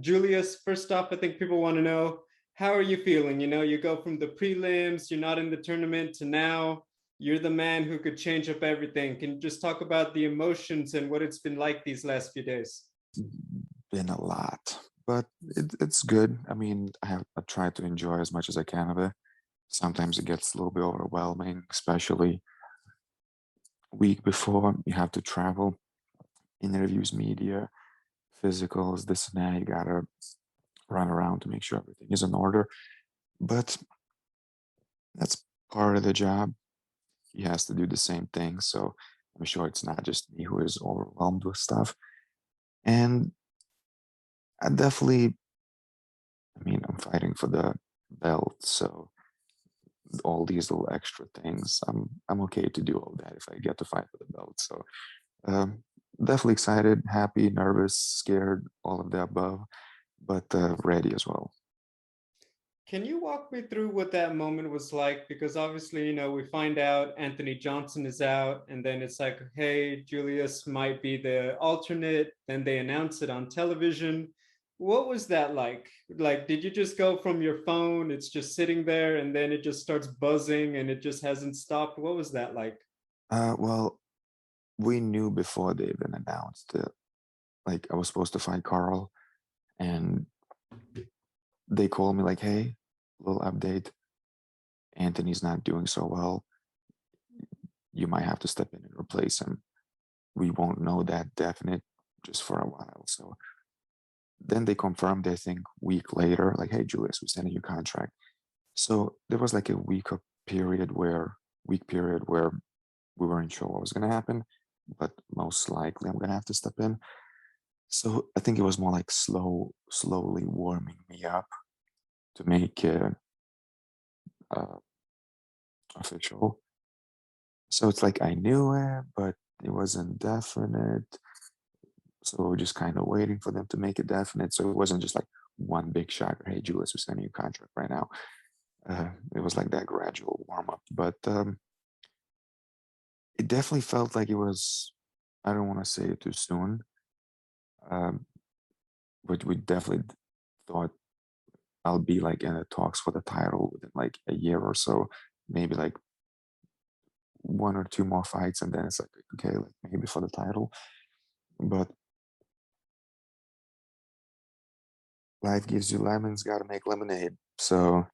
Julius, first off, I think people want to know, how are you feeling? You go from the prelims, you're not in the tournament, to now you're the man who could change up everything. Can you just talk about the emotions and what it's been like these last few days? Been a lot, but it's good. I mean, I try to enjoy as much as I can of it. Sometimes it gets a little bit overwhelming, especially week before you have to travel, interviews, media, physicals, this and that. You gotta run around to make sure everything is in order. But that's part of the job. He has to do the same thing. So I'm sure it's not just me who is overwhelmed with stuff. And I definitely, I mean, I'm fighting for the belt, so all these little extra things, I'm okay to do all that if I get to fight for the belt. So um, definitely excited, happy, nervous, scared, all of the above, but ready as well. Can you walk me through what that moment was like? Because obviously, we find out Anthony Johnson is out, and then it's like, hey, Julius might be the alternate. Then they announce it on television. What was that like? Like, did you just go from your phone, it's just sitting there, and then it just starts buzzing and it just hasn't stopped? What was that like? Well, we knew before they even announced it. Like I was supposed to fight Carl, and they called me like, "Hey, little update. Anthony's not doing so well. You might have to step in and replace him. We won't know that definite just for a while." So then they confirmed, I think, week later, like, "Hey, Julius, we're sending you contract." So there was like a week period where we weren't sure what was going to happen, but most likely I'm going to have to step in. So I think it was more like slowly warming me up to make it uh, official. So it's like I knew it, but it wasn't definite. So we're just kind of waiting for them to make it definite. So it wasn't just like one big shocker. Hey, Julius, we're sending you a contract right now. It was like that gradual warm up, but it definitely felt like it was. I don't want to say it too soon, um, but we definitely thought I'll be like in the talks for the title within like a year or so, maybe like one or two more fights, and then it's like okay, like maybe for the title. But life gives you lemons, got to make lemonade. So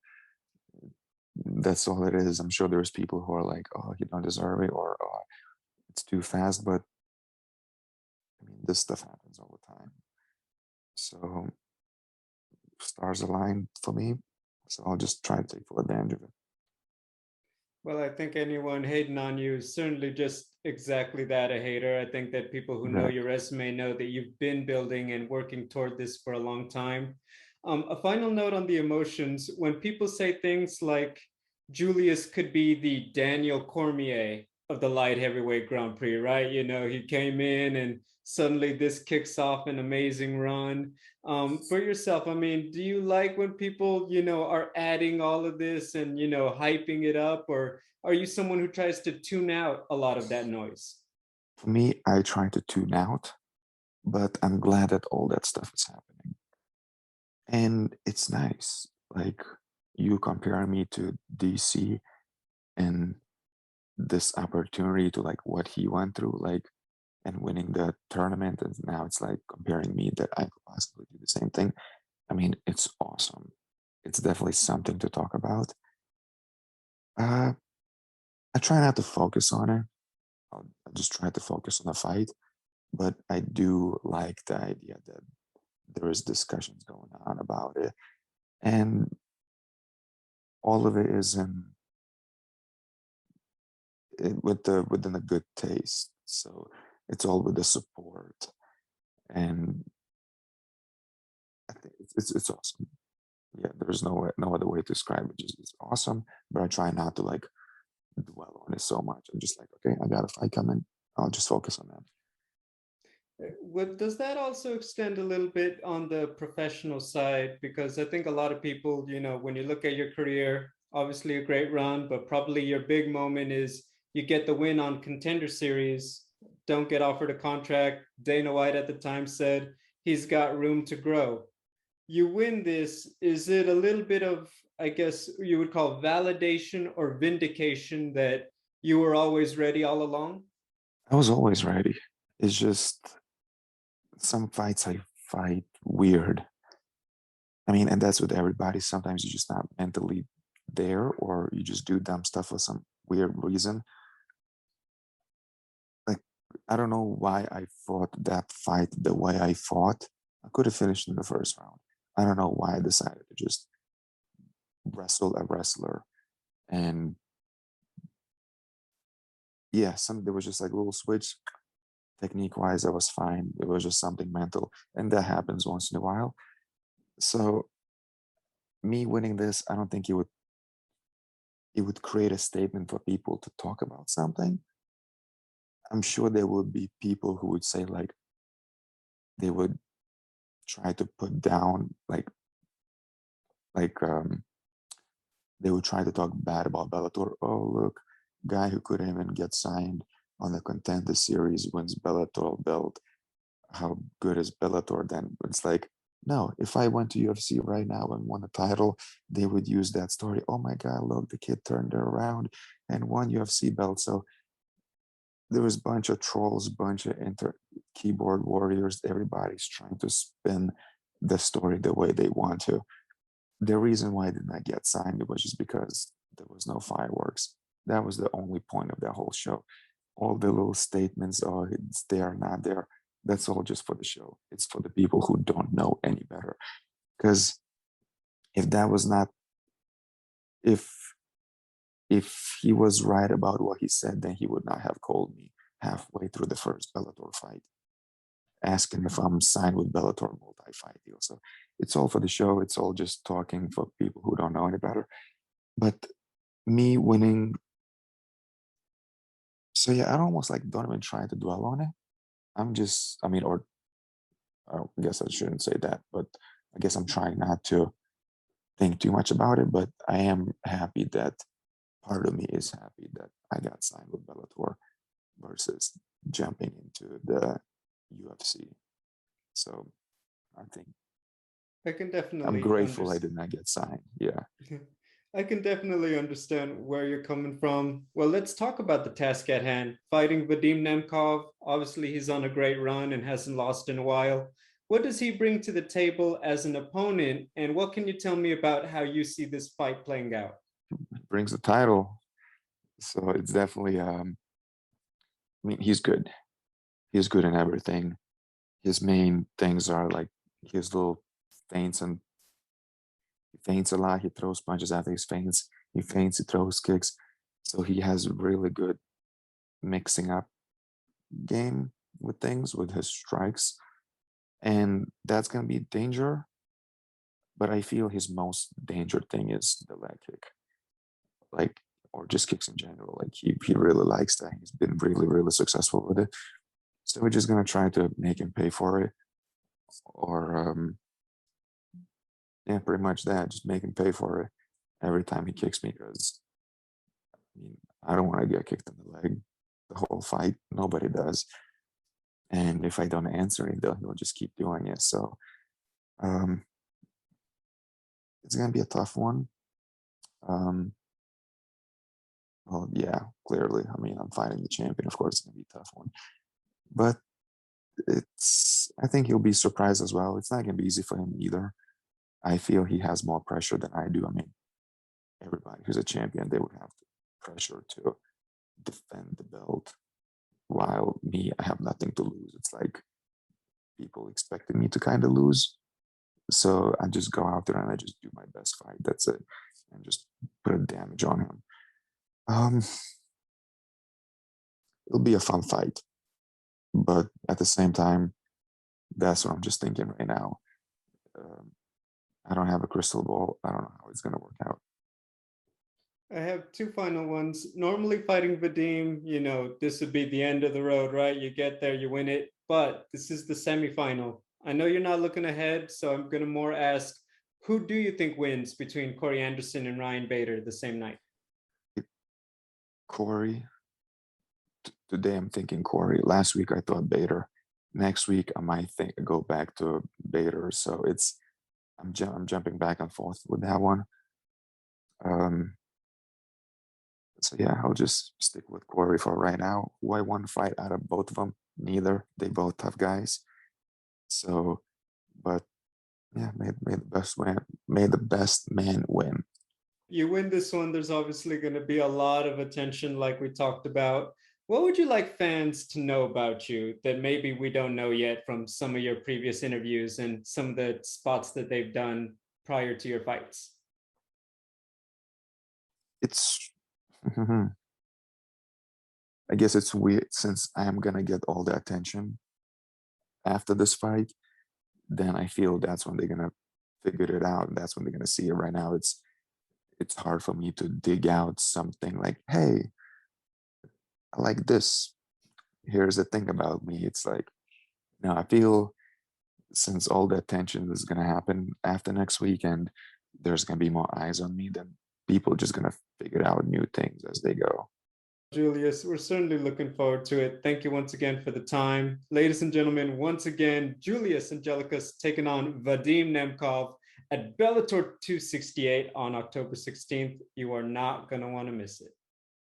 that's all it is. I'm sure there's people who are like, "Oh, you don't deserve it," or "Oh, it's too fast." But I mean, this stuff happens all the time. So stars aligned for me. So I'll just try to take full advantage of it. Well, I think anyone hating on you is certainly just exactly that, a hater. I think that people who know Right. your resume know that you've been building and working toward this for a long time. A final note on the emotions: when people say things like Julius could be the Daniel Cormier of the light heavyweight Grand Prix, right? He came in and suddenly this kicks off an amazing run. For yourself, I mean, do you like when people, are adding all of this and, hyping it up, or are you someone who tries to tune out a lot of that noise? For me, I try to tune out, but I'm glad that all that stuff is happening. And it's nice. Like you compare me to DC and this opportunity to like what he went through, like and winning the tournament, and now it's like comparing me that I could possibly do the same thing. I mean, it's awesome. It's definitely something to talk about. Uh, I try not to focus on it. I just try to focus on the fight, but I do like the idea that there is discussions going on about it, and all of it is with the within a good taste. So it's all with the support, and I think it's awesome. Yeah, there's no other way to describe it. Just it's awesome, but I try not to like dwell on it so much. I'm just like, okay, I got a fight coming. I'll just focus on that. What does that also extend a little bit on the professional side? Because I think a lot of people, when you look at your career, obviously a great run, but probably your big moment is you get the win on Contender Series, don't get offered a contract. Dana White at the time said he's got room to grow. you win this, is it a little bit of, I guess you would call validation or vindication that you were always ready all along? I was always ready. It's just some fights I fight weird. I mean, and that's with everybody. Sometimes you're just not mentally there, or you just do dumb stuff for some weird reason. Like, I don't know why I fought that fight the way I fought. I could have finished in the first round. I don't know why I decided to just wrestle a wrestler. And yeah, there was just like a little switch. Technique wise, I was fine. It was just something mental. And that happens once in a while. So me winning this, I don't think it would create a statement for people to talk about something. I'm sure there would be people who would say like they would try to put down like they would try to talk bad about Bellator. Oh look, guy who couldn't even get signed on the Contender series wins Bellator belt. How good is Bellator then? It's like, no, if I went to UFC right now and won a title, they would use that story. Oh my God, look, the kid turned it around and won UFC belt. So there was a bunch of trolls, bunch of keyboard warriors. Everybody's trying to spin the story the way they want to. The reason why I did not get signed was just because there was no fireworks. That was the only point of that whole show. All the little statements, oh, it's there, not there. That's all just for the show. It's for the people who don't know any better. Because if that was not, if he was right about what he said, then he would not have called me halfway through the first Bellator fight, asking if I'm signed with Bellator multi-fight deal. So it's all for the show. It's all just talking for people who don't know any better. But me winning, so yeah, I almost like don't even try to dwell on it. I'm just, I mean, or I guess I shouldn't say that, but I guess I'm trying not to think too much about it. But I am happy that part of me is happy that I got signed with Bellator versus jumping into the UFC. So I think I can I'm definitely grateful I understand. did not get signed. Yeah. I can definitely understand where you're coming from. Well, let's talk about the task at hand. Fighting Vadim Nemkov. Obviously, he's on a great run and hasn't lost in a while. What does he bring to the table as an opponent? And what can you tell me about how you see this fight playing out? Brings the title. So it's definitely, I mean, he's good. He's good in everything. His main things are like his little feints, and he feints a lot. He throws punches after his feints. He feints, he throws kicks. So he has really good mixing up game with things with his strikes. And that's going to be danger. But I feel his most danger thing is the leg kick, like, or just kicks in general. Like he really likes that. He's been really, really successful with it. So we're just going to try to make him pay for it. Or, yeah, pretty much that. Just make him pay for it every time he kicks me, because I mean, I don't want to get kicked in the leg the whole fight. Nobody does. And if I don't answer him, he'll just keep doing it. So um, it's gonna be a tough one. Um, well, yeah, clearly. I mean, I'm fighting the champion. Of course, it's gonna be a tough one. But I think he'll be surprised as well. It's not gonna be easy for him either. I feel he has more pressure than I do. I mean, everybody who's a champion, they would have the pressure to defend the belt, while me, I have nothing to lose. It's like people expected me to kind of lose. So I just go out there and I just do my best fight. That's it. And just put a damage on him. Um, it'll be a fun fight. But at the same time, that's what I'm just thinking right now. Um, I don't have a crystal ball. I don't know how it's going to work out. I have two final ones. Normally, fighting Vadim, this would be the end of the road, right? You get there, you win it. But this is the semifinal. I know you're not looking ahead, so I'm going to more ask, who do you think wins between Corey Anderson and Ryan Bader the same night? Corey, today I'm thinking Corey. Last week I thought Bader. Next week I might think go back to Bader. So I'm jumping back and forth with that one. So yeah, I'll just stick with Corey for right now. Who I want to fight out of both of them? Neither. They both tough guys. So, but yeah, may the best win. May the best man win. You win this one, there's obviously going to be a lot of attention, like we talked about. What would you like fans to know about you that maybe we don't know yet from some of your previous interviews and some of the spots that they've done prior to your fights? It's I guess it's weird since I am gonna get all the attention after this fight, then I feel that's when they're gonna figure it out. That's when they're gonna see it. Right now, it's hard for me to dig out something like, hey, I like this. Here's the thing about me. It's like, no, I feel since all the attention is gonna happen after next weekend, there's gonna be more eyes on me, then people just gonna figure out new things as they go. Julius, we're certainly looking forward to it. Thank you once again for the time. Ladies and gentlemen, once again, Julius Anglickas taking on Vadim Nemkov at Bellator 268 on October 16th. You are not going to want to miss it.